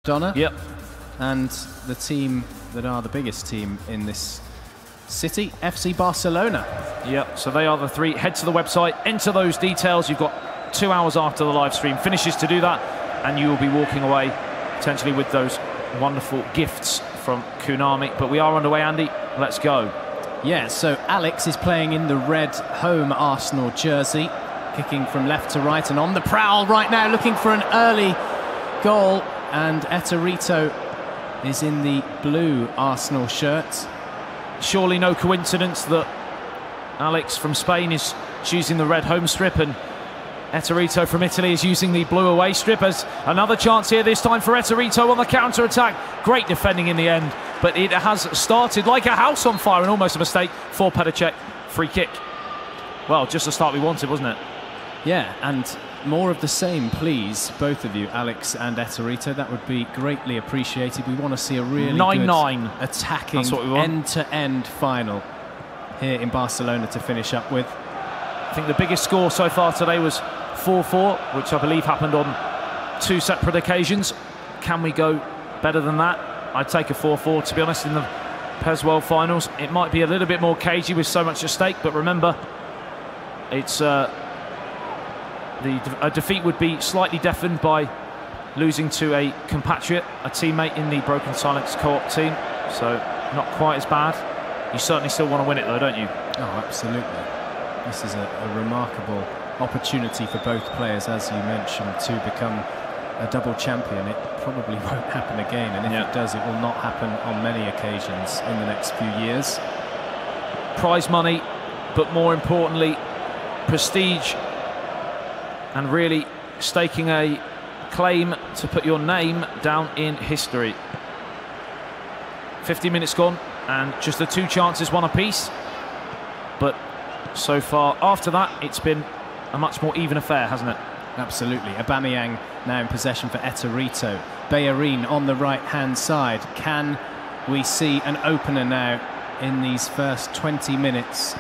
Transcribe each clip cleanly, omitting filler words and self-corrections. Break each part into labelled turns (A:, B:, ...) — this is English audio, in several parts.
A: Donna.
B: Yep.
A: And the team that are the biggest team in this city, FC Barcelona.
B: Yep, so they are the three. Head to the website, enter those details. You've got 2 hours after the live stream finishes to do that, and you will be walking away potentially with those wonderful gifts from Konami. But we are underway, Andy. Let's go.
A: Yeah, so Alex is playing in the red home Arsenal jersey, kicking from left to right and on the prowl right now, looking for an early goal. And Ettorito is in the blue Arsenal shirt.
B: Surely no coincidence that Alex from Spain is choosing the red home strip and Ettorito from Italy is using the blue away strip. As another chance here, this time for Ettorito on the counter-attack. Great defending in the end, but it has started like a house on fire and almost a mistake for Petr Cech. Free kick. Well, just the start we wanted, wasn't it?
A: Yeah, and more of the same, please, both of you, Alex and Ettorito. That would be greatly appreciated. We want to see a really
B: 9-9
A: good attacking end-to-end final here in Barcelona to finish up with.
B: I think the biggest score so far today was 4-4, which I believe happened on 2 separate occasions. Can we go better than that? I'd take a 4-4, to be honest, in the PES World Finals. It might be a little bit more cagey with so much at stake, but remember, it's a defeat would be slightly deafened by losing to a compatriot, a teammate in the Broken Silence co-op team, so not quite as bad. You certainly still want to win it though, don't you?
A: Oh, absolutely. This is a remarkable opportunity for both players, as you mentioned, to become a double champion. It probably won't happen again, and if it does, it will not happen on many occasions in the next few years.
B: Prize money, but more importantly, prestige, and really staking a claim to put your name down in history. 50 minutes gone, and just the 2 chances, 1 apiece. But so far, after that, it's been a much more even affair, hasn't it?
A: Absolutely. Aubameyang now in possession for Ettorito. Bellerin on the right-hand side. Can we see an opener now in these first 20 minutes?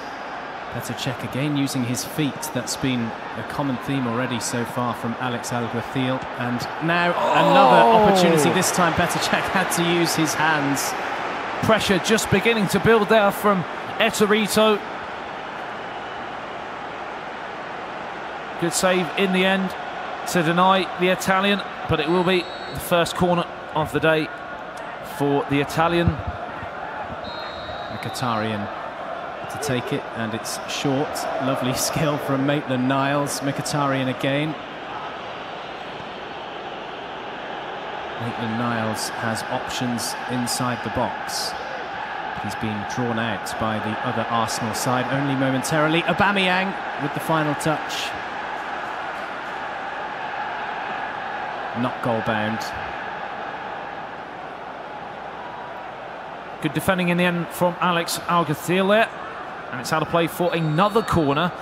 A: Petr Cech again using his feet. That's been a common theme already so far from AlexAlguacil. And now another opportunity. This time Petr Cech had to use his hands.
B: Pressure just beginning to build there from Ettorito. Good save in the end to deny the Italian, but it will be the first corner of the day for the Italian.
A: Mkhitaryan to take it, and it's short. Lovely skill from Maitland-Niles. Mkhitaryan again. Maitland-Niles has options inside the box. He's been drawn out by the other Arsenal side only momentarily. Aubameyang with the final touch. Not goal bound.
B: Good defending in the end from AlexAlguacil there. And it's out of play for another corner.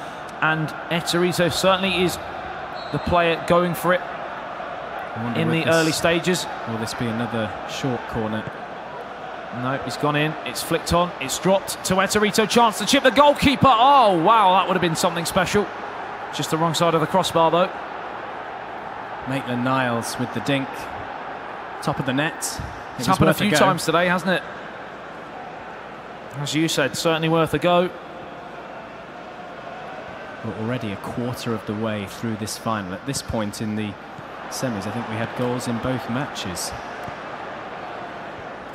B: And Ettorito certainly is the player going for it in the early stages.
A: Will this be another short corner?
B: No, he's gone in. It's flicked on. It's dropped to Ettorito. Chance to chip the goalkeeper. Oh, wow, that would have been something special. Just the wrong side of the crossbar, though.
A: Maitland-Niles with the dink. Top of the net.
B: It's happened a few times today, hasn't it? As you said, certainly worth a go.
A: We're already a quarter of the way through this final. At this point in the semis, I think we had goals in both matches.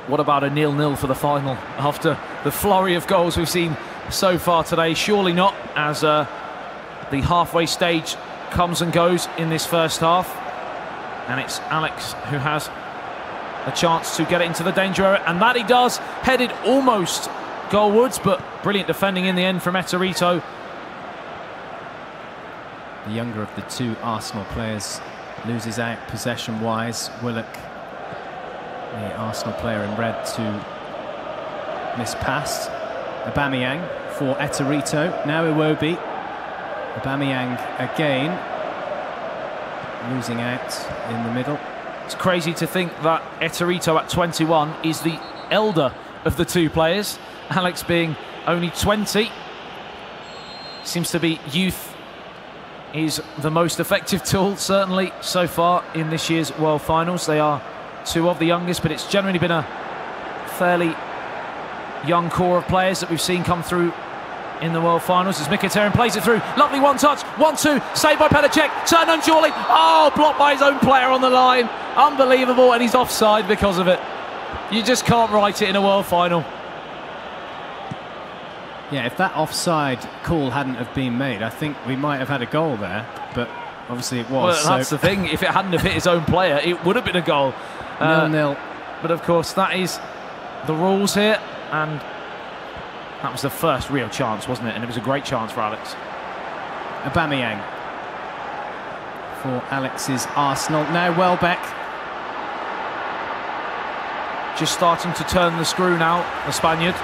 B: What about a 0-0 for the final after the flurry of goals we've seen so far today? Surely not, as the halfway stage comes and goes in this first half. And it's Alex who has a chance to get it into the danger area, and that he does. Headed almost goalwards, but brilliant defending in the end from Ettorito.
A: The younger of the 2 Arsenal players loses out possession-wise. Willock, the Arsenal player in red, to miss pass. Aubameyang for Ettorito. Now Iwobi. Aubameyang again, losing out in the middle.
B: It's crazy to think that Ettorito at 21 is the elder of the 2 players. Alex being only 20. Seems to be youth is the most effective tool, certainly so far in this year's World Finals. They are two of the youngest, but it's generally been a fairly young core of players that we've seen come through in the World Finals. As Mkhitaryan plays it through, lovely one-touch, 1-2, saved by Petr Cech, turn on surely, oh, blocked by his own player on the line, unbelievable, and he's offside because of it. You just can't write it in a World Final.
A: Yeah, if that offside call hadn't have been made, I think we might have had a goal there, but obviously it was.
B: Well, that's the thing, if it hadn't have hit his own player, it would have been a goal.
A: 0-0.
B: But of course, that is the rules here, and that was the first real chance, wasn't it? And it was a great chance for Alex.
A: Aubameyang for Alex's Arsenal. Now Welbeck.
B: Just starting to turn the screw now, the Spaniard.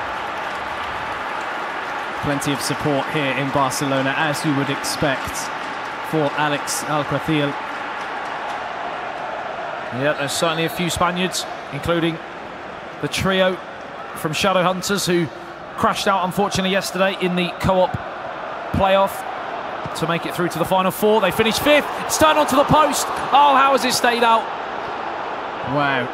A: Plenty of support here in Barcelona, as you would expect, for AlexAlguacil.
B: Yeah, there's certainly a few Spaniards, including the trio from Shadowhunters, who crashed out, unfortunately, yesterday in the co-op playoff to make it through to the final four. They finished fifth. It's turned onto the post. Oh, how has it stayed out?
A: Wow,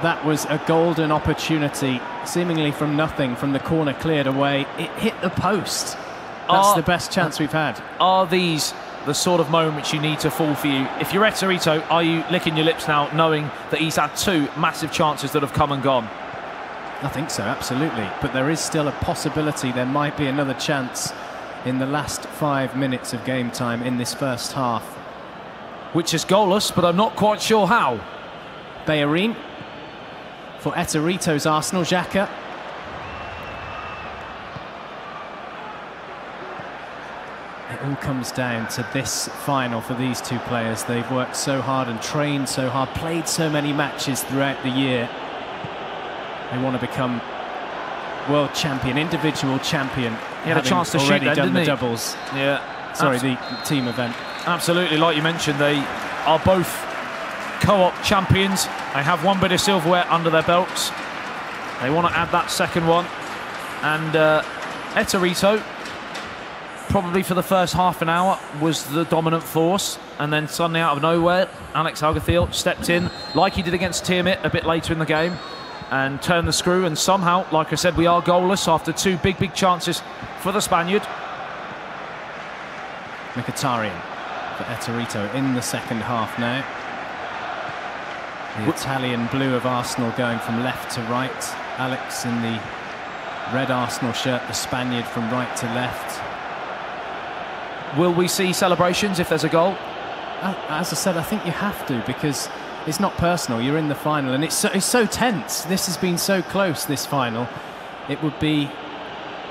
A: that was a golden opportunity, seemingly from nothing, from the corner cleared away. It hit the post. That's the best chance we've had.
B: Are these the sort of moments you need to fall for you? If you're Ettorito, are you licking your lips now, knowing that he's had two massive chances that have come and gone?
A: I think so, absolutely. But there is still a possibility there might be another chance in the last 5 minutes of game time in this first half.
B: Which is goalless, but I'm not quite sure how.
A: Bellerin for Ettorito's Arsenal. Xhaka. It all comes down to this final for these two players. They've worked so hard and trained so hard, played so many matches throughout the year. They want to become world champion, individual champion.
B: He had a chance to shoot then,
A: done
B: didn't
A: the
B: he?
A: doubles.
B: Yeah.
A: Sorry, the team event.
B: Absolutely, like you mentioned, they are both co-op champions. They have one bit of silverware under their belts. They want to add that second one. And Ettorito, probably for the first half an hour, was the dominant force. And then suddenly out of nowhere, AlexAlguacil stepped in, like he did against Tiamat a bit later in the game, and turned the screw. And somehow, like I said, we are goalless after two big chances for the Spaniard.
A: Mkhitaryan for Ettorito in the second half now. The Italian blue of Arsenal going from left to right. Alex in the red Arsenal shirt, the Spaniard from right to left.
B: Will we see celebrations if there's a goal?
A: As I said, I think you have to, because it's not personal. You're in the final, and it's so tense. This has been so close, this final. It would be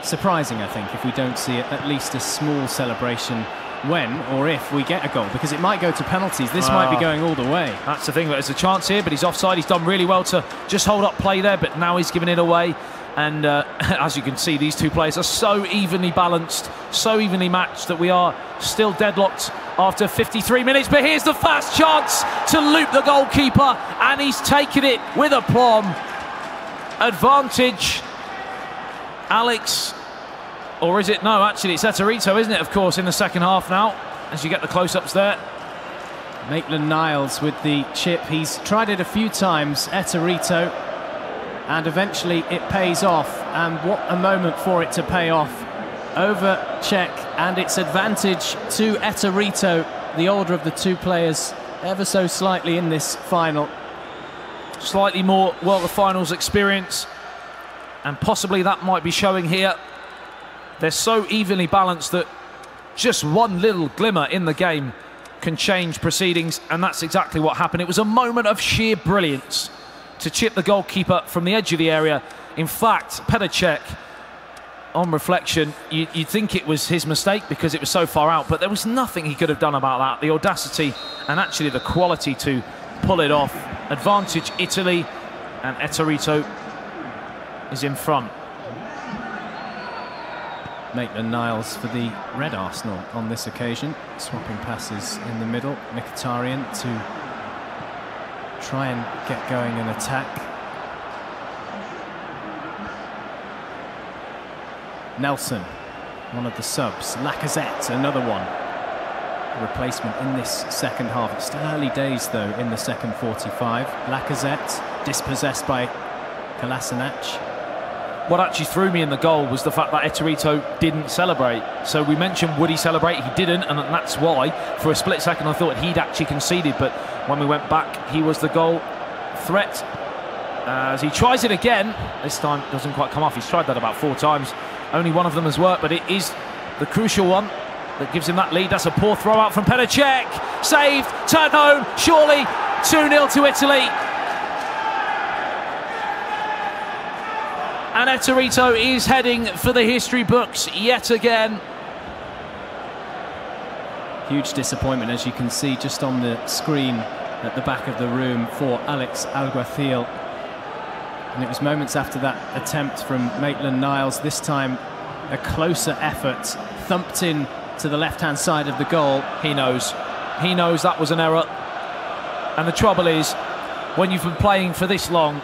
A: surprising, I think, if we don't see at least a small celebration when or if we get a goal, because it might go to penalties. This might be going all the way.
B: That's the thing, there's a chance here, but he's offside. He's done really well to just hold up play there, but now he's giving it away. And as you can see, these two players are so evenly balanced, so evenly matched, that we are still deadlocked after 53 minutes. But here's the first chance to loop the goalkeeper, and he's taken it with aplomb. Advantage, Alex. Or is it? No, actually, it's Ettorito, isn't it, of course, in the second half now, as you get the close-ups there.
A: Maitland-Niles with the chip. He's tried it a few times, Ettorito, and eventually it pays off. And what a moment for it to pay off over Cech, and it's advantage to Ettorito, the older of the two players, ever so slightly in this final.
B: Slightly more World Finals experience, and possibly that might be showing here. They're so evenly balanced that just one little glimmer in the game can change proceedings, and that's exactly what happened. It was a moment of sheer brilliance to chip the goalkeeper from the edge of the area. In fact, Petr Cech, on reflection, you'd think it was his mistake because it was so far out, but there was nothing he could have done about that. The audacity and actually the quality to pull it off. Advantage Italy, and Ettorito is in front.
A: Maitland-Niles for the red Arsenal on this occasion, swapping passes in the middle. Mkhitaryan to try and get going an attack. Nelson, one of the subs. Lacazette, another one. replacement in this second half. It's still early days, though, in the second 45. Lacazette dispossessed by Kolasinac.
B: What actually threw me in the goal was the fact that Ettorito didn't celebrate. So we mentioned, would he celebrate? He didn't, and that's why, for a split second, I thought he'd actually conceded. But when we went back, he was the goal threat. As he tries it again, this time doesn't quite come off. He's tried that about 4 times. Only one of them has worked, but it is the crucial one that gives him that lead. That's a poor throw out from Petr Cech. Saved, turned home, surely 2-0 to Italy. And Ettorito is heading for the history books yet again.
A: Huge disappointment, as you can see just on the screen at the back of the room, for AlexAlguacil. And it was moments after that attempt from Maitland-Niles, this time a closer effort, thumped in to the left-hand side of the goal.
B: He knows that was an error. And the trouble is, when you've been playing for this long,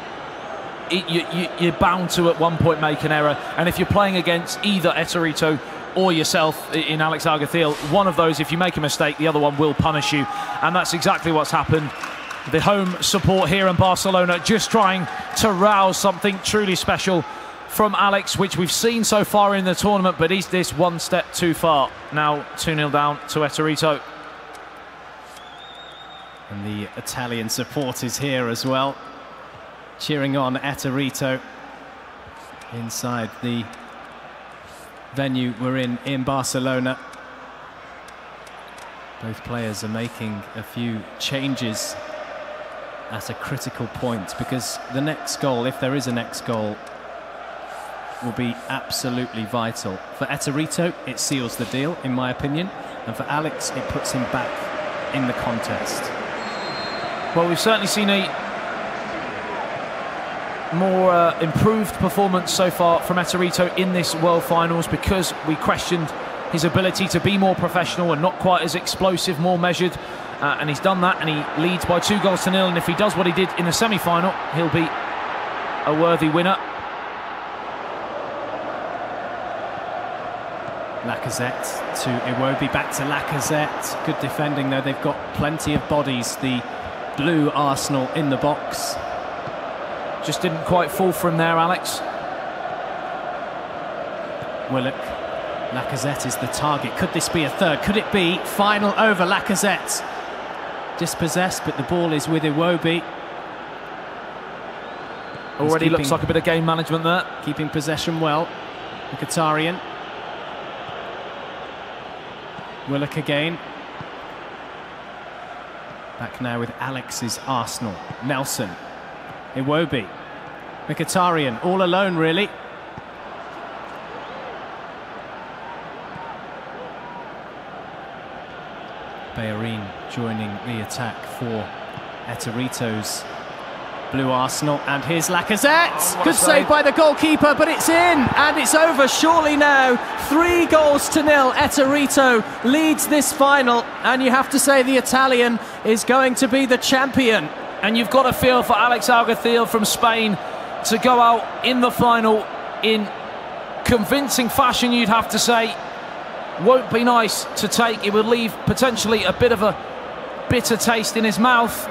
B: you're bound to at one point make an error. And if you're playing against either Ettorito or yourself in AlexAlguacil, one of those, if you make a mistake, the other one will punish you. And that's exactly what's happened. The home support here in Barcelona just trying to rouse something truly special from Alex, which we've seen so far in the tournament, but is this one step too far? Now 2-0 down to Ettorito.
A: And the Italian support is here as well, cheering on Ettorito inside the venue we're in Barcelona. Both players are making a few changes at a critical point, because the next goal, if there is a next goal, will be absolutely vital. For Ettorito, it seals the deal, in my opinion, and for Alex, it puts him back in the contest.
B: Well, we've certainly seen a more improved performance so far from Ettorito in this World Finals, because we questioned his ability to be more professional and not quite as explosive, more measured, and he's done that, and he leads by 2-0, and if he does what he did in the semi-final, he'll be a worthy winner.
A: Lacazette to Iwobi, back to Lacazette. Good defending, though. They've got plenty of bodies, the blue Arsenal, in the box.
B: Just didn't quite fall for him there, Alex.
A: Willock. Lacazette is the target. Could this be a third? Could it be? Final over. Lacazette dispossessed, but the ball is with Iwobi.
B: Already looks like a bit of game management there.
A: Keeping possession well. Mkhitaryan. Willock again. Back now with Alex's Arsenal. Nelson. Iwobi. Mkhitaryan all alone, really. Bellerin joining the attack for Ettorito's blue Arsenal. And here's Lacazette.
B: Oh,
A: good save by the goalkeeper, but it's in, and it's over surely now. 3-0. Ettorito leads this final, and you have to say the Italian is going to be the champion.
B: And you've got to feel for AlexAlguacil from Spain to go out in the final in convincing fashion, you'd have to say. Won't be nice to take. It would leave potentially a bit of a bitter taste in his mouth.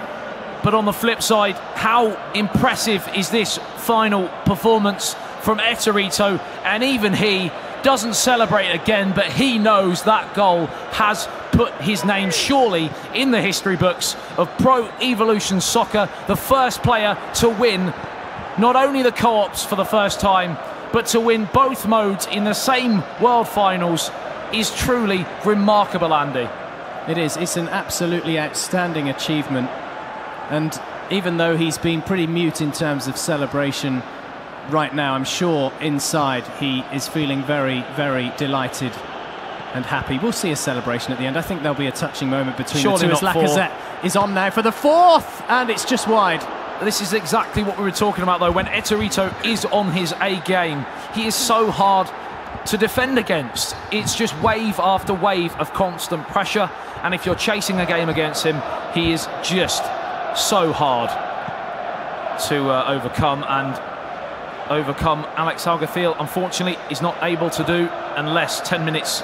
B: But on the flip side, how impressive is this final performance from Ettorito? And even he doesn't celebrate again, but he knows that goal has put his name surely in the history books of Pro Evolution Soccer. The first player to win not only the co-ops for the first time, but to win both modes in the same World Finals is truly remarkable, Andy.
A: It is. It's an absolutely outstanding achievement. And even though he's been pretty mute in terms of celebration right now, I'm sure inside he is feeling very, very delighted and happy. We'll see a celebration at the end. I think there'll be a touching moment between the two as Lacazette is on now for the fourth, and it's just wide.
B: This is exactly what we were talking about, though. When Ettorito is on his A game, he is so hard to defend against. It's just wave after wave of constant pressure, and if you're chasing a game against him, he is just so hard to overcome, and overcome AlexAlguacil, unfortunately, is not able to do unless 10 minutes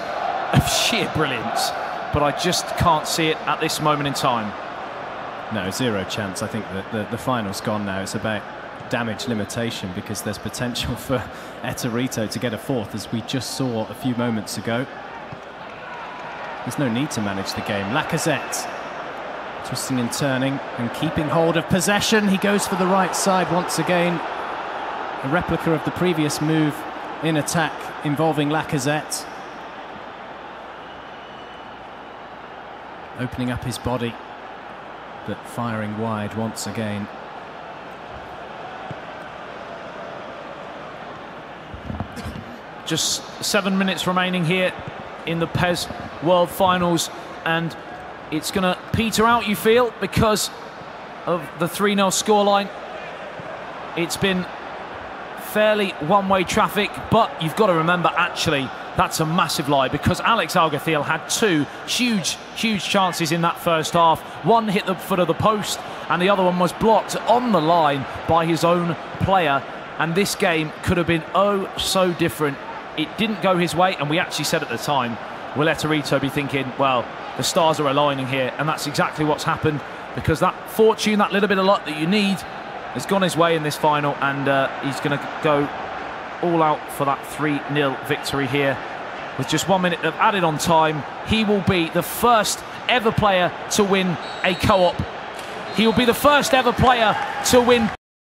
B: of sheer brilliance but I just can't see it at this moment in time.
A: No, zero chance. I think that the final's gone now. It's about damage limitation, because there's potential for Ettorito to get a fourth, as we just saw a few moments ago. There's no need to manage the game. Lacazette twisting and turning and keeping hold of possession. He goes for the right side once again. A replica of the previous move in attack involving Lacazette. Opening up his body, but firing wide once again.
B: Just 7 minutes remaining here in the PES World Finals, and it's going to peter out, you feel, because of the 3-0 scoreline. It's been fairly one-way traffic, but you've got to remember, actually, that's a massive lie, because AlexAlguacil had two huge chances in that first half. One hit the foot of the post, and the other one was blocked on the line by his own player. And this game could have been oh so different. It didn't go his way, and we actually said at the time, will Ettorito be thinking, well, the stars are aligning here? And that's exactly what's happened, because that fortune, that little bit of luck that you need, has gone his way in this final, and he's going to go all out for that 3-0 victory here. With just 1 minute of added on time, he will be the first ever player to win a co-op. He will be the first ever player to win